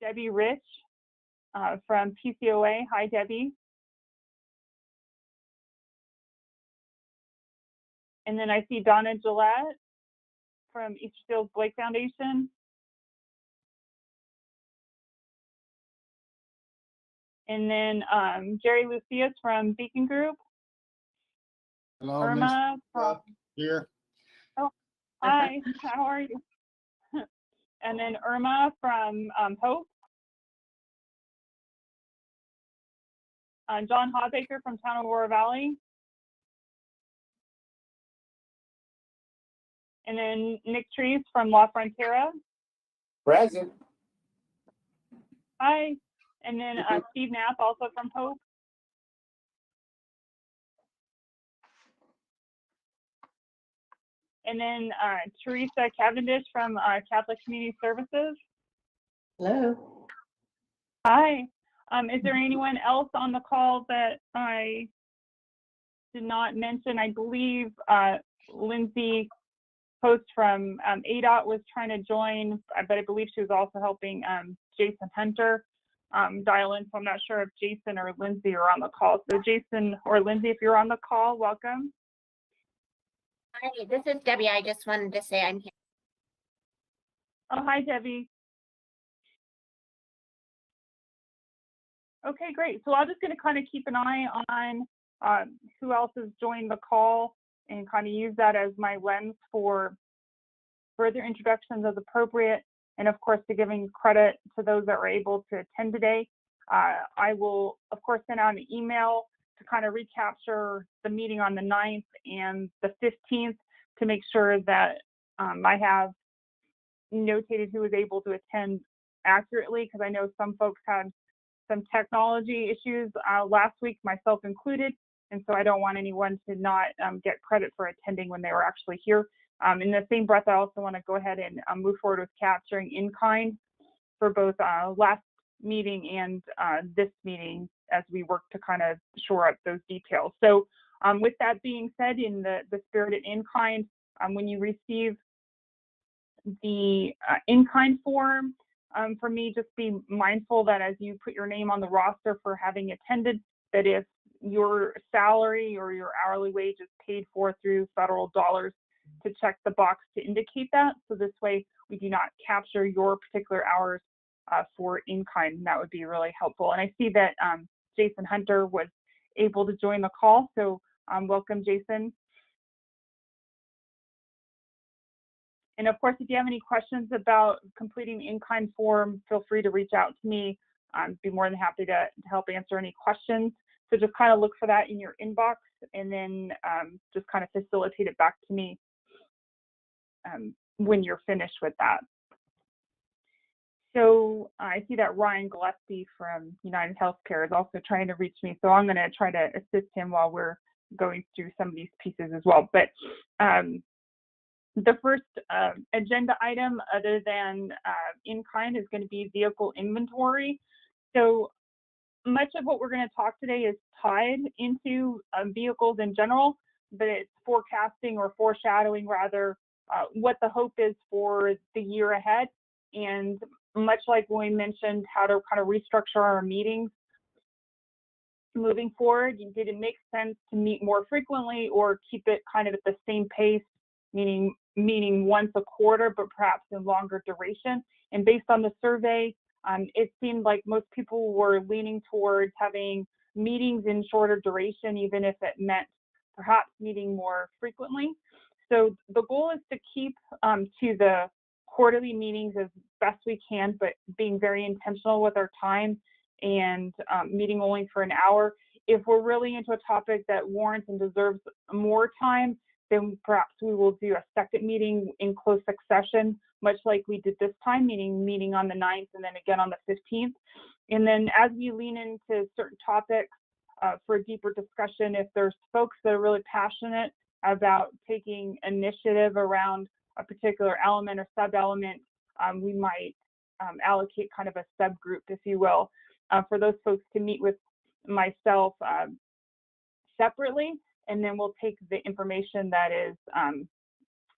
Debbie Rich from PCOA. Hi, Debbie. And then I see Donna Gillette from Easterfield Blake Foundation. And then Jerry Lucius from Beacon Group. Hello, Irma from here. Oh, hi, how are you? And then Irma from Hope. John Hawbaker from Town of Aurora Valley. And then Nick Trees from La Frontera. Present. Hi. And then Steve Knapp, also from Hope. And then Teresa Cavendish from Catholic Community Services. Hello. Hi. Is there anyone else on the call that I did not mention? I believe Lindsay Post from ADOT was trying to join, but I believe she was also helping Jason Hunter dial in. So I'm not sure if Jason or Lindsay are on the call. So Jason or Lindsay, if you're on the call, welcome. Hi, this is Debbie. I just wanted to say I'm here. Oh, hi, Debbie. Okay, great. So I'm just going to kind of keep an eye on who else has joined the call and kind of use that as my lens for further introductions as appropriate. And of course, to giving credit to those that were able to attend today. I will, of course, send out an email to kind of recapture the meeting on the 9th and the 15th to make sure that I have notated who was able to attend accurately, because I know some folks had some technology issues last week, myself included, and so I don't want anyone to not get credit for attending when they were actually here. In the same breath, I also want to go ahead and move forward with capturing in-kind for both last meeting and this meeting as we work to kind of shore up those details. So with that being said, in the spirit of in-kind, when you receive the in-kind form, for me, just be mindful that as you put your name on the roster for having attended, that if your salary or your hourly wage is paid for through federal dollars, to check the box to indicate that. So this way we do not capture your particular hours for in-kind. That would be really helpful. And I see that Jason Hunter was able to join the call. So welcome, Jason. And of course, if you have any questions about completing the in-kind form, feel free to reach out to me. I'd be more than happy to help answer any questions. So just kind of look for that in your inbox and then just kind of facilitate it back to me when you're finished with that. So I see that Ryan Gillespie from United Healthcare is also trying to reach me. So I'm going to try to assist him while we're going through some of these pieces as well. But the first agenda item other than in-kind is going to be vehicle inventory. So much of what we're going to talk today is tied into vehicles in general, but it's forecasting or foreshadowing rather what the hope is for the year ahead. And much like when we mentioned how to kind of restructure our meetings moving forward, did it make sense to meet more frequently or keep it kind of at the same pace, meaning once a quarter, but perhaps in longer duration? And based on the survey, it seemed like most people were leaning towards having meetings in shorter duration, even if it meant perhaps meeting more frequently. So the goal is to keep to the quarterly meetings as best we can, but being very intentional with our time and meeting only for an hour. If we're really into a topic that warrants and deserves more time, then perhaps we will do a second meeting in close succession, much like we did this time, meeting on the 9th and then again on the 15th. And then as we lean into certain topics for a deeper discussion, if there's folks that are really passionate about taking initiative around a particular element or sub-element, we might allocate kind of a subgroup, if you will, for those folks to meet with myself separately. And then we'll take the information that is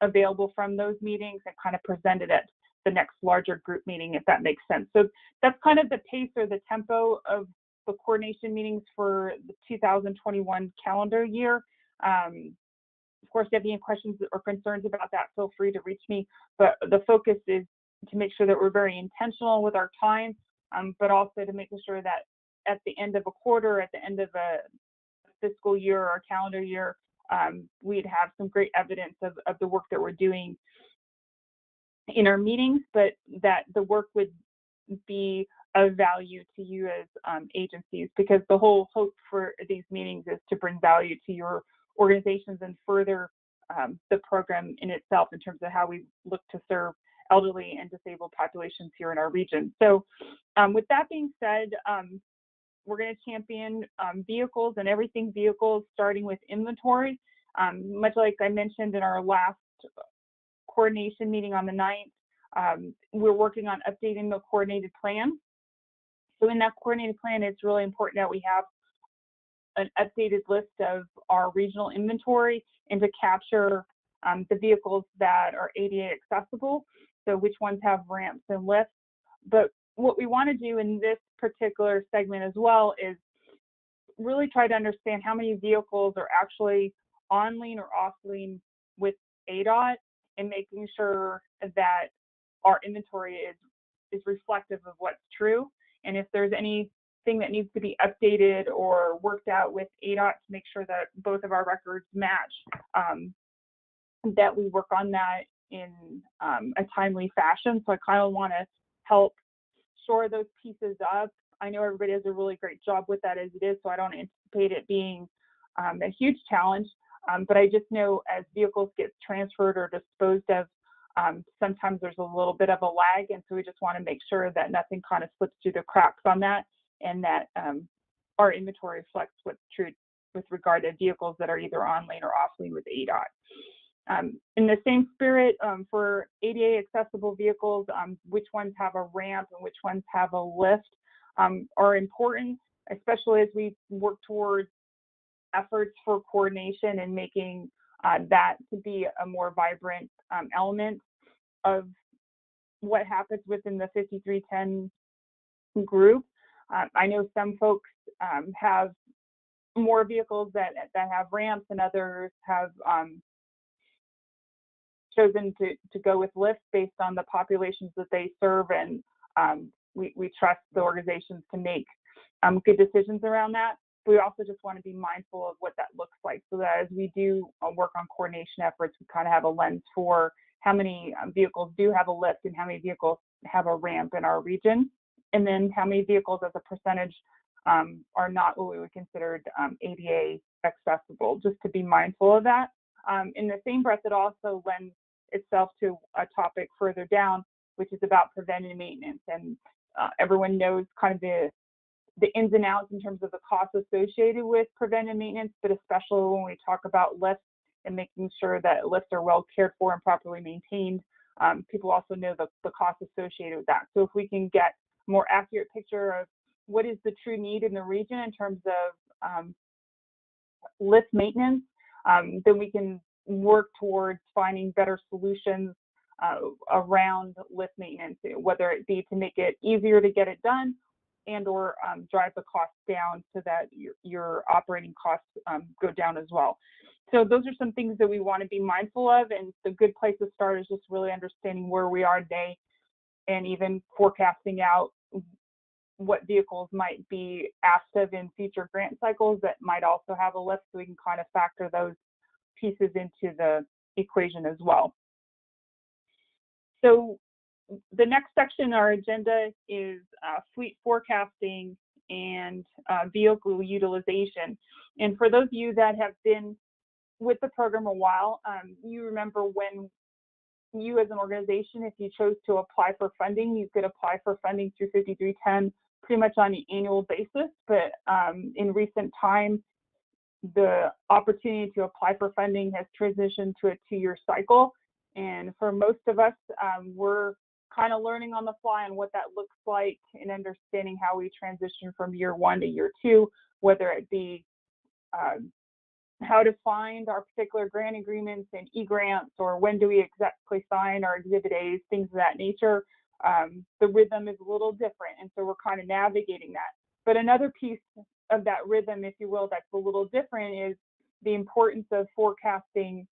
available from those meetings and kind of present it at the next larger group meeting, if that makes sense. So that's kind of the pace or the tempo of the coordination meetings for the 2021 calendar year. Of course, if you have any questions or concerns about that, feel free to reach me. But the focus is to make sure that we're very intentional with our time, but also to make sure that at the end of a quarter, at the end of a fiscal year or calendar year, we'd have some great evidence of the work that we're doing in our meetings, but that the work would be of value to you as agencies, because the whole hope for these meetings is to bring value to your organizations and further the program in itself in terms of how we look to serve elderly and disabled populations here in our region. So with that being said, we're going to champion vehicles and everything vehicles, starting with inventory. Much like I mentioned in our last coordination meeting on the 9th, we're working on updating the coordinated plan. So in that coordinated plan, it's really important that we have an updated list of our regional inventory and to capture the vehicles that are ADA accessible. So which ones have ramps and lifts. But what we want to do in this particular segment as well is really try to understand how many vehicles are actually on lane or off lane with ADOT, and making sure that our inventory is reflective of what's true. And if there's anything that needs to be updated or worked out with ADOT to make sure that both of our records match, that we work on that in a timely fashion. So I kind of want to help shore those pieces up. I know everybody does a really great job with that as it is, so I don't anticipate it being a huge challenge. But I just know as vehicles get transferred or disposed of, sometimes there's a little bit of a lag, and so we just want to make sure that nothing kind of slips through the cracks on that, and that our inventory reflects what's true with regard to vehicles that are either on lane or off lane with ADOT. In the same spirit, for ADA accessible vehicles, which ones have a ramp and which ones have a lift are important, especially as we work towards efforts for coordination and making that to be a more vibrant element of what happens within the 5310 group. I know some folks have more vehicles that have ramps, and others have chosen to go with lifts based on the populations that they serve, and we trust the organizations to make good decisions around that. We also just want to be mindful of what that looks like, so that as we do work on coordination efforts, we kind of have a lens for how many vehicles do have a lift and how many vehicles have a ramp in our region, and then how many vehicles as a percentage are not what we would consider ADA accessible, just to be mindful of that. In the same breath, it also lends itself to a topic further down, which is about preventive maintenance. And everyone knows kind of the ins and outs in terms of the costs associated with preventive maintenance, but especially when we talk about lifts and making sure that lifts are well cared for and properly maintained. People also know the costs associated with that. So if we can get a more accurate picture of what is the true need in the region in terms of lift maintenance, then we can work towards finding better solutions around lift maintenance, whether it be to make it easier to get it done and or drive the costs down so that your operating costs go down as well. So those are some things that we want to be mindful of, and the good place to start is just really understanding where we are today and even forecasting out what vehicles might be asked of in future grant cycles that might also have a lift, so we can kind of factor those pieces into the equation as well. So the next section in our agenda is fleet forecasting and vehicle utilization. And for those of you that have been with the program a while, you remember when you as an organization, if you chose to apply for funding, you could apply for funding through 5310 pretty much on an annual basis. But in recent time, the opportunity to apply for funding has transitioned to a 2-year cycle. And for most of us, we're kind of learning on the fly on what that looks like and understanding how we transition from year 1 to year 2, whether it be how to find our particular grant agreements and e-grants, or when do we exactly sign our Exhibit A's, things of that nature. The rhythm is a little different, and so we're kind of navigating that. But another piece of that rhythm, if you will, that's a little different is the importance of forecasting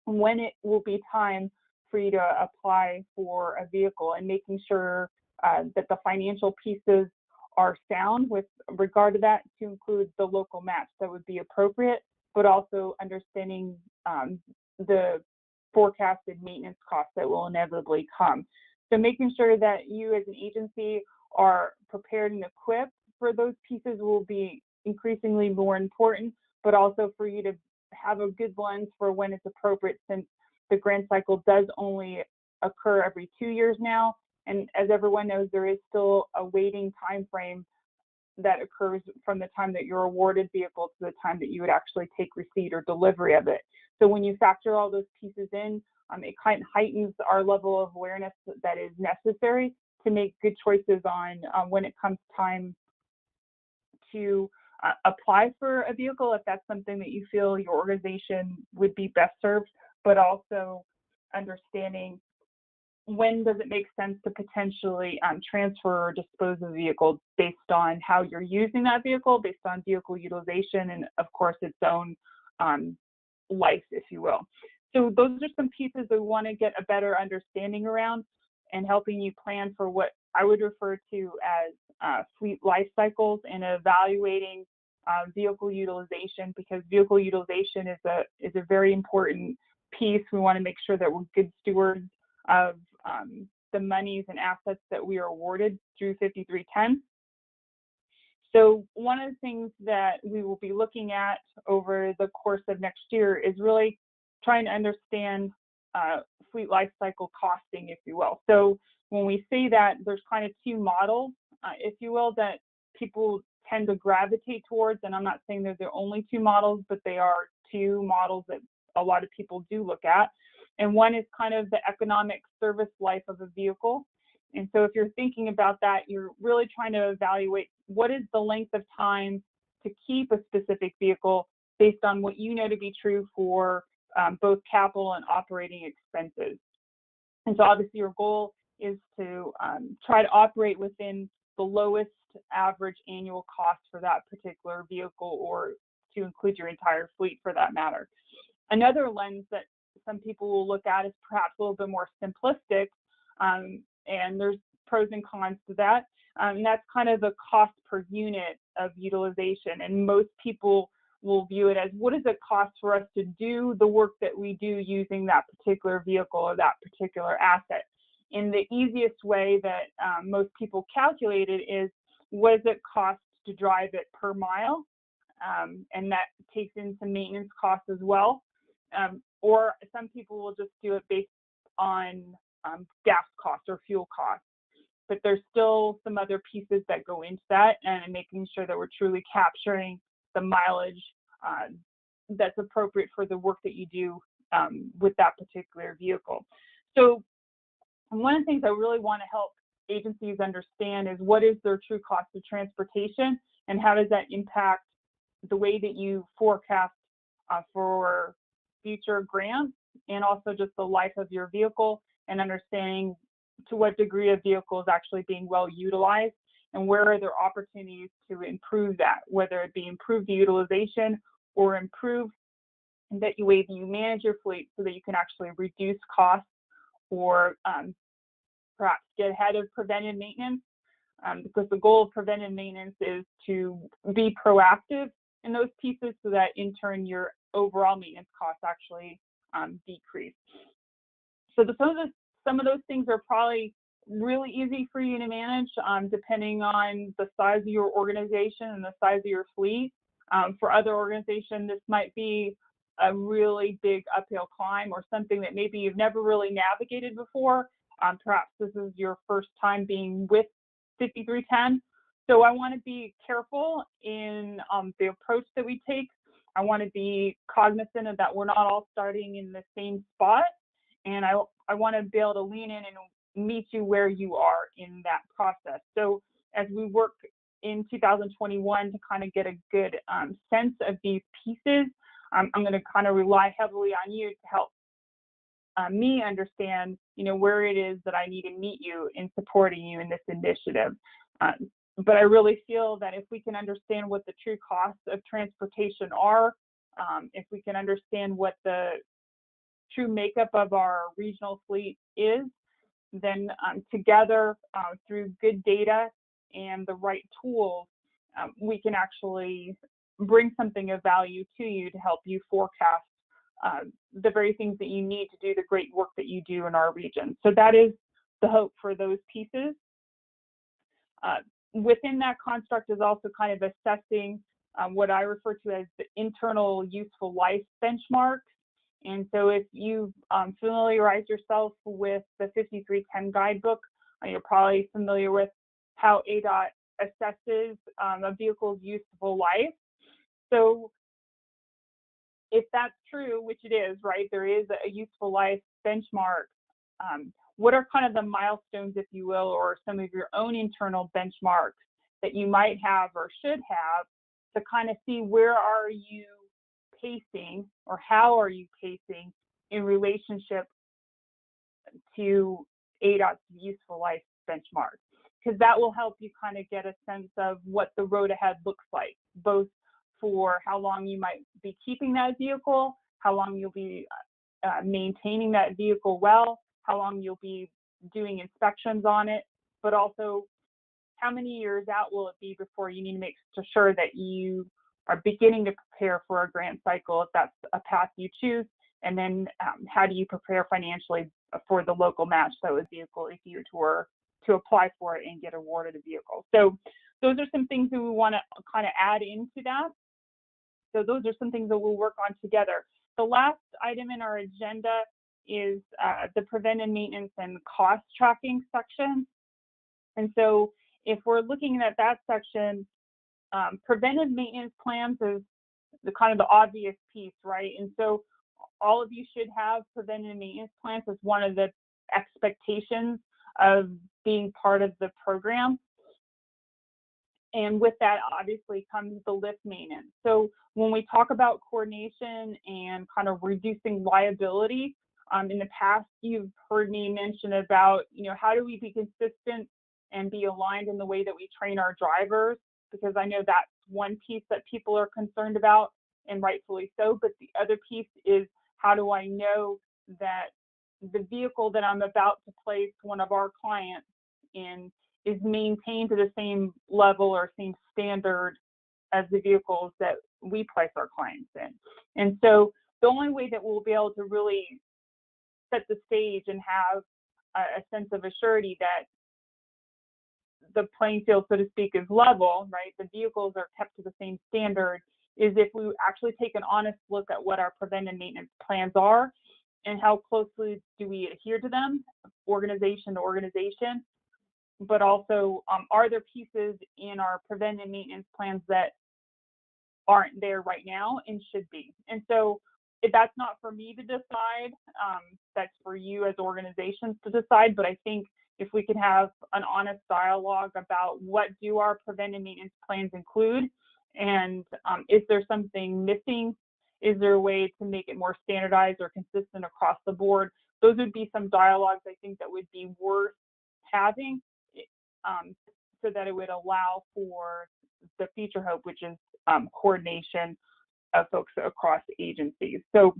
when it will be time for you to apply for a vehicle, and making sure that the financial pieces are sound with regard to that, to include the local match that would be appropriate, but also understanding the forecasted maintenance costs that will inevitably come. So making sure that you as an agency are prepared and equipped for those pieces will be increasingly more important, but also for you to have a good lens for when it's appropriate, since the grant cycle does only occur every 2 years now. And as everyone knows, there is still a waiting time frame that occurs from the time that you're awarded vehicle to the time that you would actually take receipt or delivery of it. So when you factor all those pieces in, it kind of heightens our level of awareness that is necessary to make good choices on when it comes time to apply for a vehicle, if that's something that you feel your organization would be best served, but also understanding when does it make sense to potentially transfer or dispose of the vehicle based on how you're using that vehicle, based on vehicle utilization, and of course its own life, if you will. So those are some pieces that we want to get a better understanding around, and helping you plan for what I would refer to as fleet life cycles, and evaluating vehicle utilization, because vehicle utilization is a very important piece. We want to make sure that we're good stewards of the monies and assets that we are awarded through 5310. So one of the things that we will be looking at over the course of next year is really trying to understand fleet life cycle costing, if you will. So when we say that, there's kind of two models, if you will, that people tend to gravitate towards. And I'm not saying they're the only two models, but they are two models that a lot of people do look at. And one is kind of the economic service life of a vehicle. And so if you're thinking about that, you're really trying to evaluate what is the length of time to keep a specific vehicle based on what you know to be true for both capital and operating expenses. And so obviously your goal is to try to operate within the lowest average annual cost for that particular vehicle, or to include your entire fleet for that matter. Another lens that some people will look at is perhaps a little bit more simplistic, and there's pros and cons to that. And that's kind of the cost per unit of utilization. And most people will view it as, what does it cost for us to do the work that we do using that particular vehicle or that particular asset? And the easiest way that most people calculate it is, what does it cost to drive it per mile? And that takes in some maintenance costs as well. Or some people will just do it based on gas costs or fuel costs. But there's still some other pieces that go into that, and making sure that we're truly capturing the mileage that's appropriate for the work that you do with that particular vehicle. So one of the things I really want to help agencies understand is, what is their true cost of transportation, and how does that impact the way that you forecast for future grants, and also just the life of your vehicle, and understanding to what degree a vehicle is actually being well utilized, and where are there opportunities to improve that, whether it be improve the utilization or improve that way that you manage your fleet so that you can actually reduce costs, or perhaps get ahead of preventive maintenance, because the goal of preventive maintenance is to be proactive in those pieces so that in turn your overall maintenance costs actually decrease. So some of those things are probably really easy for you to manage, depending on the size of your organization and the size of your fleet. For other organizations, this might be a really big uphill climb, or something that maybe you've never really navigated before. Perhaps this is your first time being with 5310. So I want to be careful in the approach that we take. I want to be cognizant of that we're not all starting in the same spot, and I want to be able to lean in and meet you where you are in that process. So as we work in 2021 to kind of get a good sense of these pieces, I'm going to kind of rely heavily on you to help me understand, where it is that I need to meet you in supporting you in this initiative. But I really feel that if we can understand what the true costs of transportation are, if we can understand what the true makeup of our regional fleet is, then together through good data and the right tools, we can actually bring something of value to you to help you forecast the very things that you need to do the great work that you do in our region. So that is the hope for those pieces. Within that construct is also kind of assessing what I refer to as the internal useful life benchmarks. And so if you familiarize yourself with the 5310 guidebook, you're probably familiar with how ADOT assesses a vehicle's useful life. So if that's true, which it is, right, there is a useful life benchmark. What are kind of the milestones, if you will, or some of your own internal benchmarks that you might have or should have to kind of see where are you pacing or how are you pacing in relationship to ADOT's useful life benchmark? Because that will help you kind of get a sense of what the road ahead looks like, both for how long you might be keeping that vehicle, how long you'll be maintaining that vehicle well, how long you'll be doing inspections on it, but also how many years out will it be before you need to make sure that you are beginning to prepare for a grant cycle if that's a path you choose, and then how do you prepare financially for the local match that was vehicle if you were to apply for it and get awarded a vehicle. So those are some things that we want to kind of add into that. So those are some things that we'll work on together. The last item in our agenda is the preventive maintenance and cost tracking section. And so if we're looking at that section, preventive maintenance plans is the kind of the obvious piece, right? And so all of you should have preventive maintenance plans as one of the expectations of being part of the program. And with that, obviously, comes the lift maintenance. So when we talk about coordination and kind of reducing liability, in the past, you've heard me mention about, how do we be consistent and be aligned in the way that we train our drivers? Because I know that's one piece that people are concerned about, and rightfully so. But the other piece is, how do I know that the vehicle that I'm about to place one of our clients in is maintained to the same level or same standard as the vehicles that we place our clients in? And so the only way that we'll be able to really set the stage and have a sense of assurity that the playing field, so to speak, is level, right? The vehicles are kept to the same standard, is if we actually take an honest look at what our preventive maintenance plans are and how closely do we adhere to them, organization to organization, but also are there pieces in our preventive maintenance plans that aren't there right now and should be? And so if that's not for me to decide, that's for you as organizations to decide. But I think if we could have an honest dialogue about what do our preventive maintenance plans include, and is there something missing? Is there a way to make it more standardized or consistent across the board? Those would be some dialogues I think that would be worth having, so that it would allow for the future hope, which is coordination of folks across agencies. So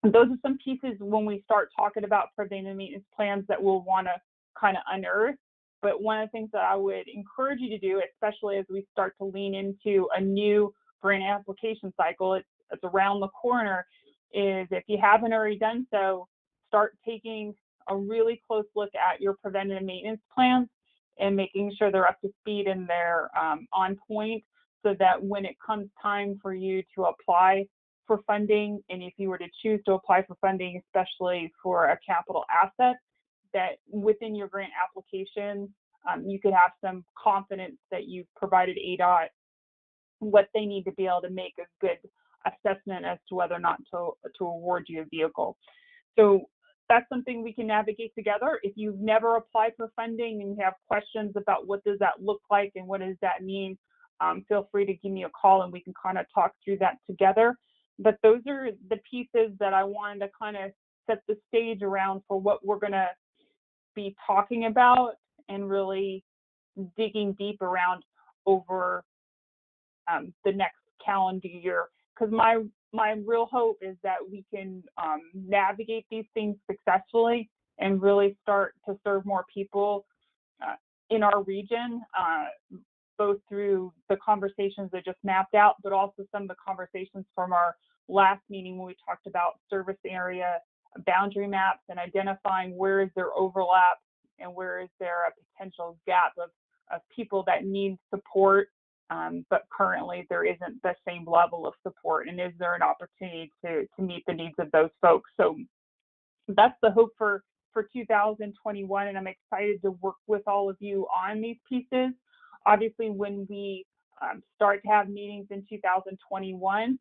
those are some pieces when we start talking about preventive maintenance plans that we'll want to kind of unearth. But one of the things that I would encourage you to do, especially as we start to lean into a new grant application cycle, it's around the corner, is if you haven't already done so, start taking a really close look at your preventive maintenance plans and making sure they're up to speed and they're on point, so that when it comes time for you to apply for funding, and if you were to choose to apply for funding, especially for a capital asset, that within your grant application, you could have some confidence that you've provided ADOT what they need to be able to make a good assessment as to whether or not to award you a vehicle. So that's something we can navigate together. If you've never applied for funding and you have questions about what does that look like and what does that mean, feel free to give me a call and we can kind of talk through that together. But those are the pieces that I wanted to kind of set the stage around for what we're going to be talking about and really digging deep around over the next calendar year. Because my real hope is that we can navigate these things successfully and really start to serve more people in our region, both through the conversations that just mapped out, but also some of the conversations from our last meeting when we talked about service area boundary maps and identifying where is there overlap and where is there a potential gap of people that need support, but currently there isn't the same level of support, and is there an opportunity to meet the needs of those folks. So that's the hope for 2021, and I'm excited to work with all of you on these pieces. Obviously, when we start to have meetings in 2021,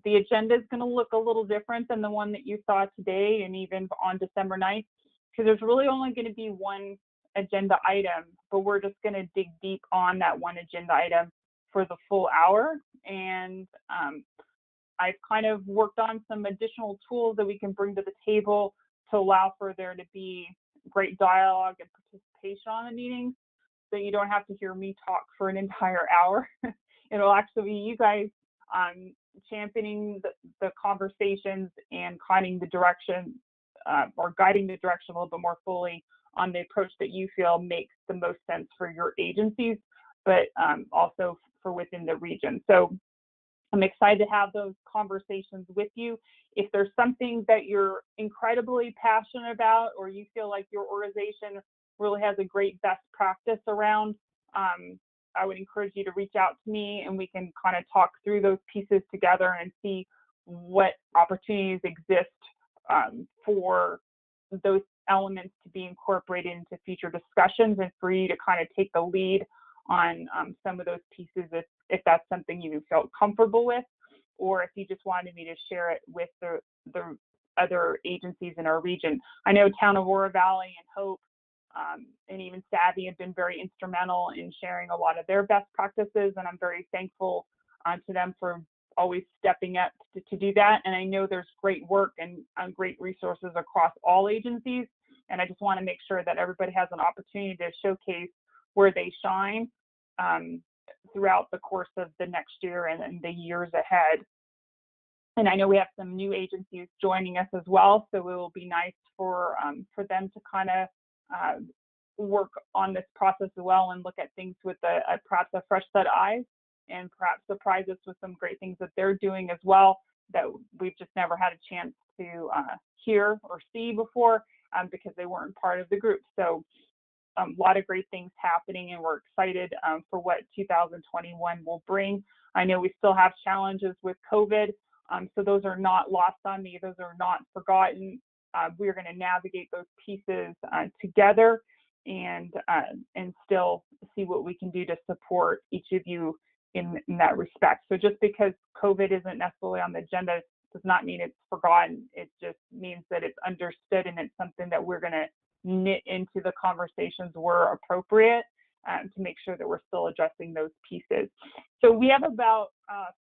the agenda is going to look a little different than the one that you saw today and even on December 9th, because there's really only going to be one agenda item, but we're just going to dig deep on that one agenda item for the full hour. And I've kind of worked on some additional tools that we can bring to the table to allow for there to be great dialogue and participation on the meetings, so you don't have to hear me talk for an entire hour. It'll actually be you guys championing the conversations and guiding the direction or guiding the direction a little bit more fully on the approach that you feel makes the most sense for your agencies, but also for within the region. So I'm excited to have those conversations with you. If there's something that you're incredibly passionate about, or you feel like your organization really has a great best practice around, I would encourage you to reach out to me and we can kind of talk through those pieces together and see what opportunities exist for those elements to be incorporated into future discussions, and for you to kind of take the lead on some of those pieces if that's something you felt comfortable with, or if you just wanted me to share it with the other agencies in our region. I know Town of Aurora Valley and Hope and even Savvy have been very instrumental in sharing a lot of their best practices, and I'm very thankful to them for always stepping up to do that. And I know there's great work and great resources across all agencies, and I just want to make sure that everybody has an opportunity to showcase where they shine throughout the course of the next year and the years ahead. And I know we have some new agencies joining us as well, so it will be nice for them to kind of work on this process as well and look at things with perhaps a fresh set of eyes, and perhaps surprise us with some great things that they're doing as well that we've just never had a chance to hear or see before because they weren't part of the group. So a lot of great things happening, and we're excited for what 2021 will bring. I know we still have challenges with COVID, so those are not lost on me. Those are not forgotten. We're going to navigate those pieces together and still see what we can do to support each of you in that respect. So just because COVID isn't necessarily on the agenda does not mean it's forgotten. It just means that it's understood, and it's something that we're going to knit into the conversations where appropriate to make sure that we're still addressing those pieces. So we have about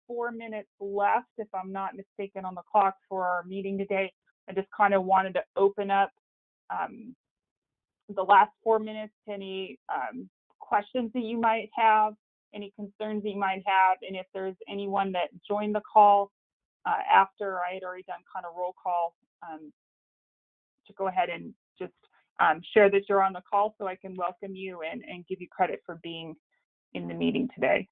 4 minutes left, if I'm not mistaken, on the clock for our meeting today. I just kind of wanted to open up the last 4 minutes to any questions that you might have, any concerns that you might have, and if there's anyone that joined the call after I had already done kind of roll call, to go ahead and just share that you're on the call so I can welcome you and give you credit for being in the meeting today.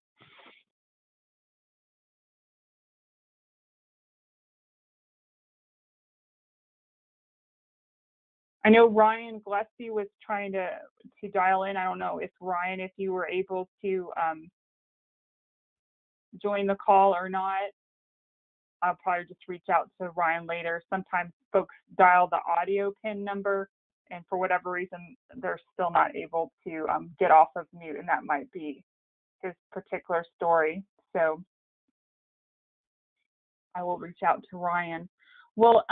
I know Ryan Gillespie was trying to dial in. I don't know if Ryan, if you were able to join the call or not. I'll probably just reach out to Ryan later. Sometimes folks dial the audio pin number, and for whatever reason, they're still not able to get off of mute, and that might be his particular story. So I will reach out to Ryan. Well,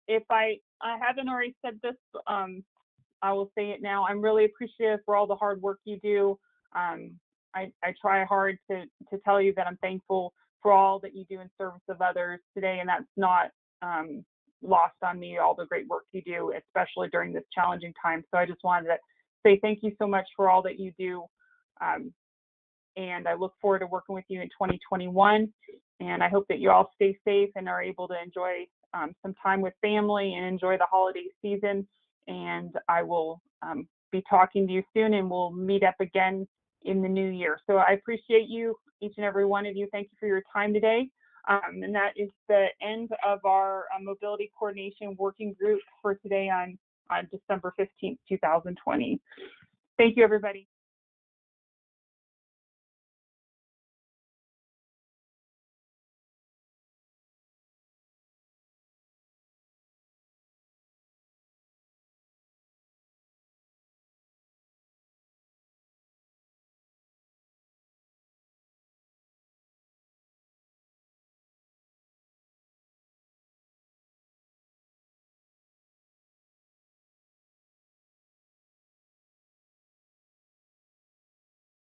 if I haven't already said this, I will say it now. I'm really appreciative for all the hard work you do. I try hard to tell you that I'm thankful for all that you do in service of others today. And that's not lost on me, all the great work you do, especially during this challenging time. So I just wanted to say thank you so much for all that you do. And I look forward to working with you in 2021. And I hope that you all stay safe and are able to enjoy some time with family and enjoy the holiday season. And I will be talking to you soon, and we'll meet up again in the new year. So I appreciate you, each and every one of you. Thank you for your time today. And that is the end of our mobility coordination working group for today on December 15th, 2020. Thank you, everybody.